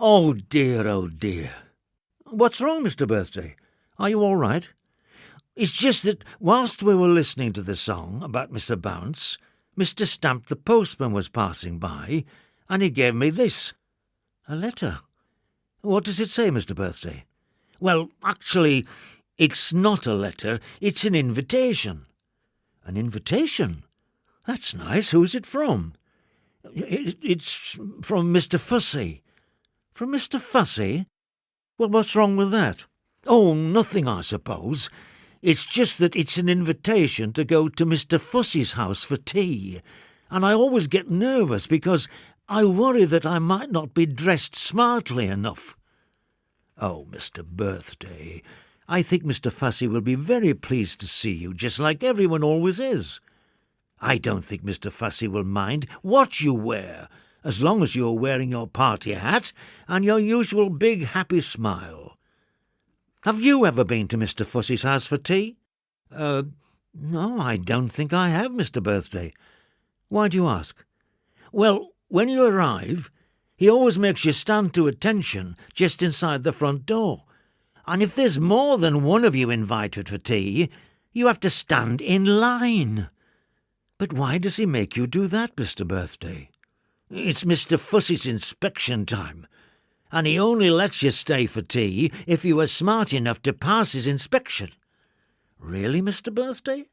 Oh dear, oh dear. What's wrong, Mr. Birthday? Are you all right? It's just that whilst we were listening to the song about Mr. Bounce, Mr. Stamp the postman was passing by, and he gave me this. A letter. What does it say, Mr. Birthday? Well, actually, it's not a letter, it's an invitation. An invitation? That's nice. Who's it from? It's from Mr. Fussy. From Mr. Fussy? Well, what's wrong with that? Oh, nothing, I suppose. It's just that it's an invitation to go to Mr. Fussy's house for tea, and I always get nervous because I worry that I might not be dressed smartly enough. Oh, Mr. Birthday, I think Mr. Fussy will be very pleased to see you, just like everyone always is. I don't think Mr. Fussy will mind what you wear, as long as you are wearing your party hat and your usual big happy smile. Have you ever been to Mr. Fussy's house for tea? No, I don't think I have, Mr. Birthday. Why do you ask? Well, when you arrive, he always makes you stand to attention just inside the front door. And if there's more than one of you invited for tea, you have to stand in line. But why does he make you do that, Mr. Birthday? It's Mr. Fussy's inspection time, and he only lets you stay for tea if you are smart enough to pass his inspection. Really, Mr. Birthday?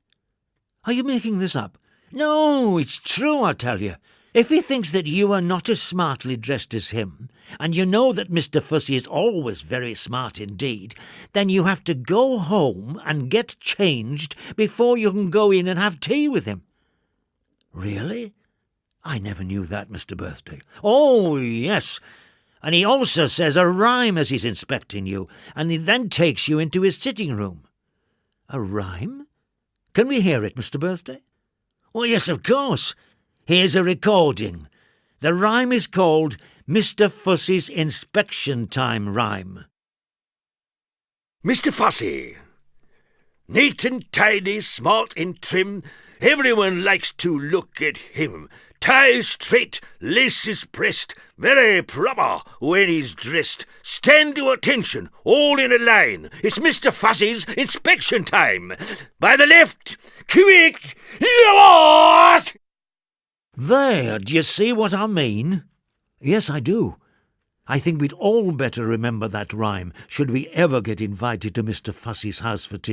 Are you making this up? No, it's true, I tell you. If he thinks that you are not as smartly dressed as him, and you know that Mr. Fussy is always very smart indeed, then you have to go home and get changed before you can go in and have tea with him. Really? I never knew that, Mr. Birthday. Oh, yes. And he also says a rhyme as he's inspecting you, and he then takes you into his sitting room. A rhyme? Can we hear it, Mr. Birthday? Oh, yes, of course. Here's a recording. The rhyme is called Mr. Fussy's Inspection Time Rhyme. Mr. Fussy. Neat and tidy, smart and trim, everyone likes to look at him. Tie straight, laces pressed, very proper when he's dressed. Stand to attention, all in a line. It's Mr. Fussy's inspection time. By the left, quick, yours! There, do you see what I mean? Yes, I do. I think we'd all better remember that rhyme should we ever get invited to Mr. Fussy's house for tea.